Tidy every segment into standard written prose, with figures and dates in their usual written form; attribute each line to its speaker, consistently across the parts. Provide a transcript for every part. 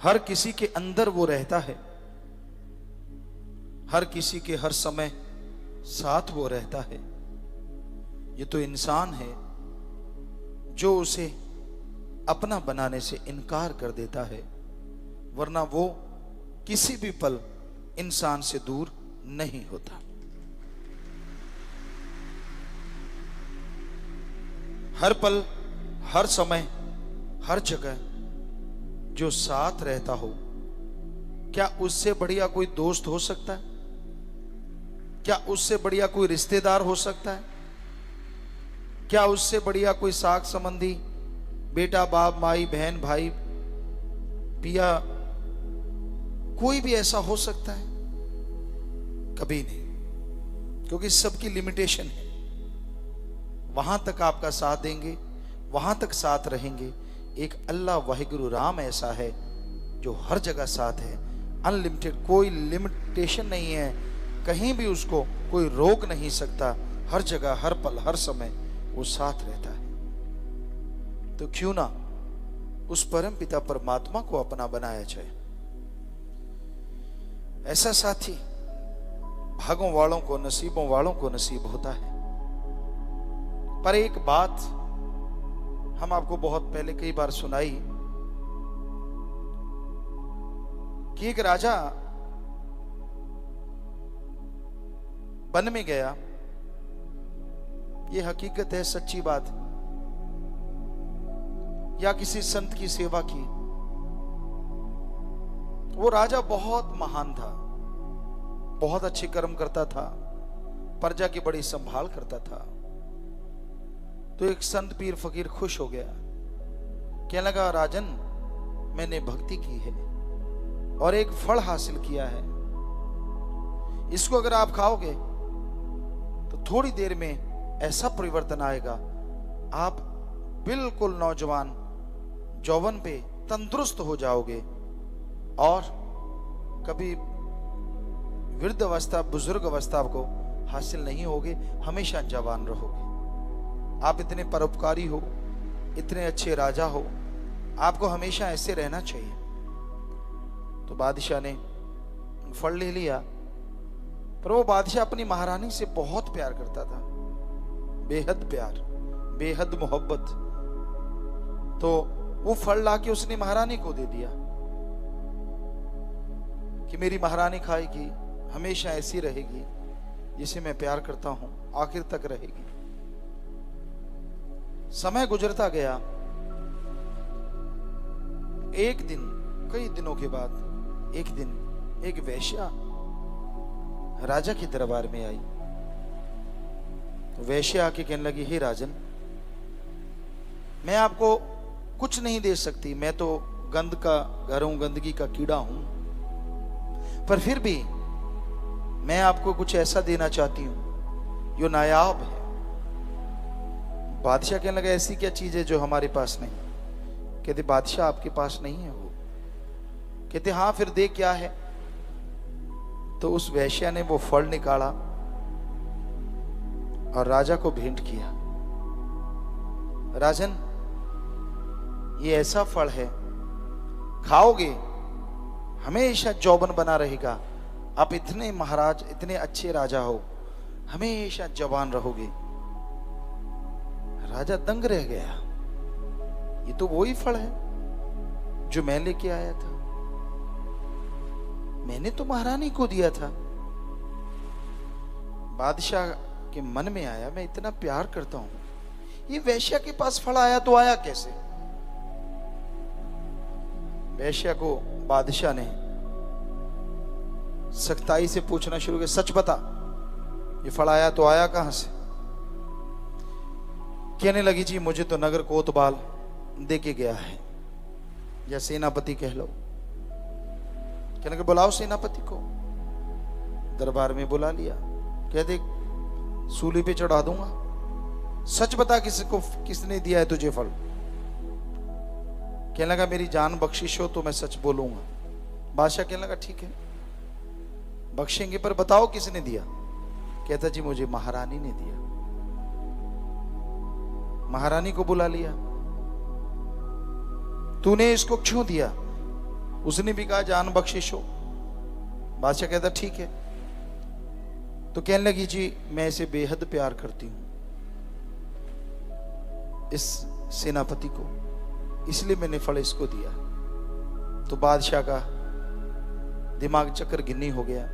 Speaker 1: हर किसी के अंदर वो रहता है, हर किसी के हर समय साथ वो रहता है। ये तो इंसान है जो उसे अपना बनाने से इनकार कर देता है, वरना वो किसी भी पल इंसान से दूर नहीं होता। हर पल, हर समय, हर जगह जो साथ रहता हो, क्या उससे बढ़िया कोई दोस्त हो सकता है? क्या उससे बढ़िया कोई रिश्तेदार हो सकता है? क्या उससे बढ़िया कोई साक संबंधी, बेटा, बाप, माई, बहन, भाई, पिया, कोई भी ऐसा हो सकता है? कभी नहीं, क्योंकि सबकी लिमिटेशन है। वहां तक आपका साथ देंगे, वहां तक साथ रहेंगे। एक अल्लाह वाहिगुरु राम ऐसा है जो हर जगह साथ है, अनलिमिटेड, कोई लिमिटेशन नहीं है, कहीं भी उसको कोई रोक नहीं सकता। हर जगह, हर पल, हर समय वो साथ रहता है। तो क्यों ना उस परम पिता परमात्मा को अपना बनाया जाए। ऐसा साथी भागों वालों को, नसीबों वालों को नसीब होता है। पर एक बात हम आपको बहुत पहले कई बार सुनाई कि एक राजा वन में गया। यह हकीकत है, सच्ची बात। या किसी संत की सेवा की। वो राजा बहुत महान था, बहुत अच्छे कर्म करता था, प्रजा की बड़ी संभाल करता था। तो एक संत पीर फकीर खुश हो गया, कहने लगा, राजन, मैंने भक्ति की है और एक फल हासिल किया है, इसको अगर आप खाओगे तो थोड़ी देर में ऐसा परिवर्तन आएगा, आप बिल्कुल नौजवान, जौवन पे तंदुरुस्त हो जाओगे और कभी वृद्ध अवस्था, बुजुर्ग अवस्था को हासिल नहीं होगे, हमेशा जवान रहोगे। आप इतने परोपकारी हो, इतने अच्छे राजा हो, आपको हमेशा ऐसे रहना चाहिए। तो बादशाह ने फल ले लिया, पर वो बादशाह अपनी महारानी से बहुत प्यार करता था, बेहद प्यार, बेहद मोहब्बत। तो वो फल लाके उसने महारानी को दे दिया कि मेरी महारानी खाएगी, हमेशा ऐसी रहेगी, जिसे मैं प्यार करता हूं, आखिर तक रहेगी। समय गुजरता गया। एक दिन, कई दिनों के बाद एक दिन एक वेश्या राजा के दरबार में आई। तो वेश्या आके कहने लगी, हे राजन, मैं आपको कुछ नहीं दे सकती, मैं तो गंद का घर हूं, गंदगी का कीड़ा हूं, पर फिर भी मैं आपको कुछ ऐसा देना चाहती हूं जो नायाब है। बादशाह कहने लगा, ऐसी क्या चीज है जो हमारे पास नहीं? कहते, बादशाह आपके पास नहीं है वो। कहते, हाँ, फिर दे क्या है? तो उस वैश्या ने वो फल निकाला और राजा को भेंट किया। राजन, ये ऐसा फल है, खाओगे हमेशा जौबन बना रहेगा, आप इतने महाराज, इतने अच्छे राजा हो, हमेशा जवान रहोगे। राजा दंग रह गया, ये तो वही फल है जो मैं लेके आया था, मैंने तो महारानी को दिया था। बादशाह के मन में आया, मैं इतना प्यार करता हूं, ये वेश्या के पास फल आया तो आया कैसे? वेश्या को बादशाह ने सख्ताई से पूछना शुरू किया, सच बता, ये फल आया तो आया कहां से? कहने लगी, जी मुझे तो नगर कोतवाल दे के गया है, या सेनापति कह लो। कहने लगे, बुलाओ सेनापति को। दरबार में बुला लिया। कहते, सूली पे चढ़ा दूंगा, सच बता किसको, किसने दिया है तुझे फल? कहने लगा, मेरी जान बख्शिश हो तो मैं सच बोलूंगा। बादशाह कहने लगा, ठीक है, बख्शेंगे, पर बताओ किसने दिया? कहता, जी मुझे महारानी ने दिया। महारानी को बुला लिया। तूने इसको क्यों दिया? उसने भी कहा जान बख्शिश हो। बादशाह कहता ठीक है। तो कहने लगी जी मैं इसे बेहद प्यार करती हूं, इस सेनापति को, इसलिए मैंने फल इसको दिया। तो बादशाह का दिमाग चक्कर गिन्नी हो गया,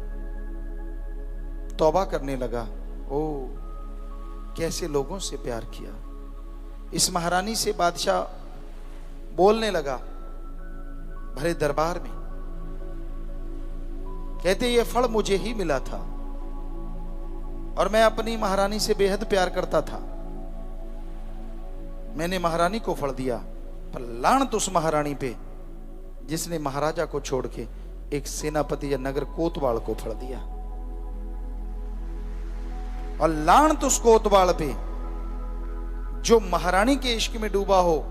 Speaker 1: तौबा करने लगा। ओ कैसे लोगों से प्यार किया। इस महारानी से बादशाह बोलने लगा भरे दरबार में, कहते ये फल मुझे ही मिला था और मैं अपनी महारानी से बेहद प्यार करता था। मैंने महारानी को फल दिया, पर लानत उस महारानी पे जिसने महाराजा को छोड़ के एक सेनापति या नगर कोतवाल को फल दिया। और लानत उस कोतवाल पे जो महारानी के इश्क में डूबा हो,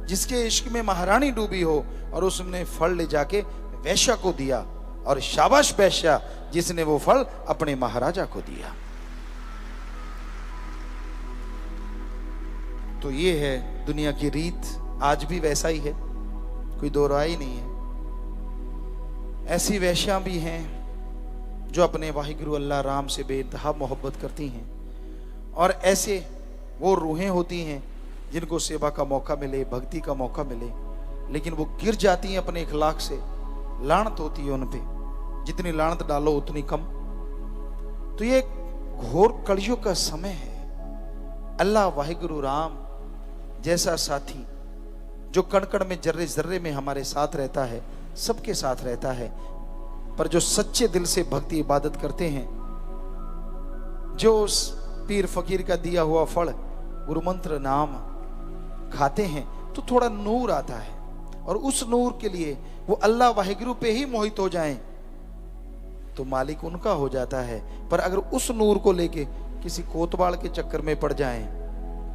Speaker 1: जिसके इश्क में महारानी डूबी हो, और उसने फल ले जाके वैश्या को दिया। और शाबाश वैश्या जिसने वो फल अपने महाराजा को दिया। तो ये है दुनिया की रीत, आज भी वैसा ही है, कोई दो राय नहीं है। ऐसी वैश्या भी हैं जो अपने वाहिगुरु अल्लाह राम से बेइंतहा मोहब्बत करती हैं, और ऐसे वो रूहें होती हैं जिनको सेवा का मौका मिले, भक्ति का मौका मिले, लेकिन वो गिर जाती हैं अपने इखलाक से। लानत होती है उन पे, जितनी लानत डालो उतनी कम। तो ये घोर कलयुग का समय है। अल्लाह वाहिगुरु राम जैसा साथी जो कण कण में, जर्रे जर्रे में हमारे साथ रहता है, सबके साथ रहता है, पर जो सच्चे दिल से भक्ति इबादत करते हैं, जो उस पीर फकीर का दिया हुआ फल गुरु मंत्र नाम खाते हैं, तो थोड़ा नूर आता है। और उस नूर के लिए वो अल्लाह वाहिगुरु पे ही मोहित हो जाएं तो मालिक उनका हो जाता है। पर अगर उस नूर को लेके किसी कोतवाल के चक्कर में पड़ जाएं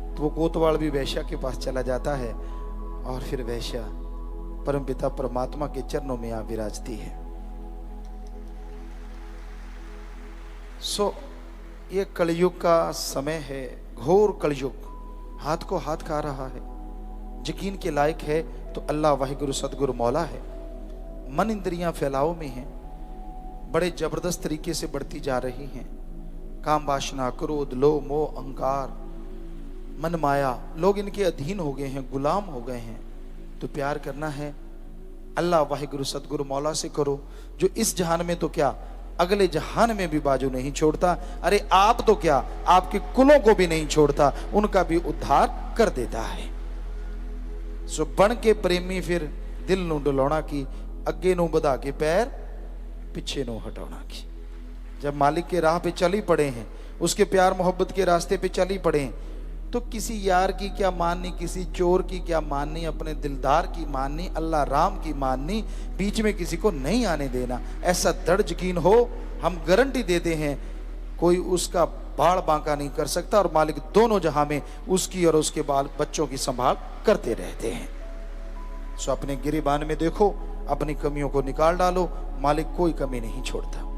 Speaker 1: तो वो कोतवाल भी वैश्या के पास चला जाता है, और फिर वैश्या परमपिता परमात्मा के चरणों में आ विराजती है। ये कलयुग का समय है, घोर कलयुग हाथ को हाथ खा रहा है। यकीन के लायक है तो अल्लाह वाहिगुरु सदगुरु मौला है। मन इंद्रियां फैलाव में हैं, बड़े जबरदस्त तरीके से बढ़ती जा रही हैं। काम वासना, क्रोध, लोभ, मोह, अहंकार, मन माया, लोग इनके अधीन हो गए हैं, गुलाम हो गए हैं। तो प्यार करना है अल्लाह वाहिगुरु सदगुरु मौला से करो, जो इस जहान में तो क्या अगले जहान में भी बाजू नहीं छोड़ता। अरे आप तो क्या आपके कुलों को भी नहीं छोड़ता, उनका भी उद्धार कर देता है। सो बन के प्रेमी फिर दिल नू डुलाउणा की, अगे नू बधा के पैर पिछे नू हटाउणा की। जब मालिक के राह पे चल ही पड़े हैं, उसके प्यार मोहब्बत के रास्ते पे चल ही पड़े हैं, तो किसी यार की क्या माननी, किसी चोर की क्या माननी, अपने दिलदार की माननी, अल्लाह राम की माननी, बीच में किसी को नहीं आने देना। ऐसा दृढ़ यकीन हो, हम गारंटी देते हैं कोई उसका बाड़ बांका नहीं कर सकता, और मालिक दोनों जहां में उसकी और उसके बाल बच्चों की संभाल करते रहते हैं। सो अपने गिरेबान में देखो, अपनी कमियों को निकाल डालो, मालिक कोई कमी नहीं छोड़ता।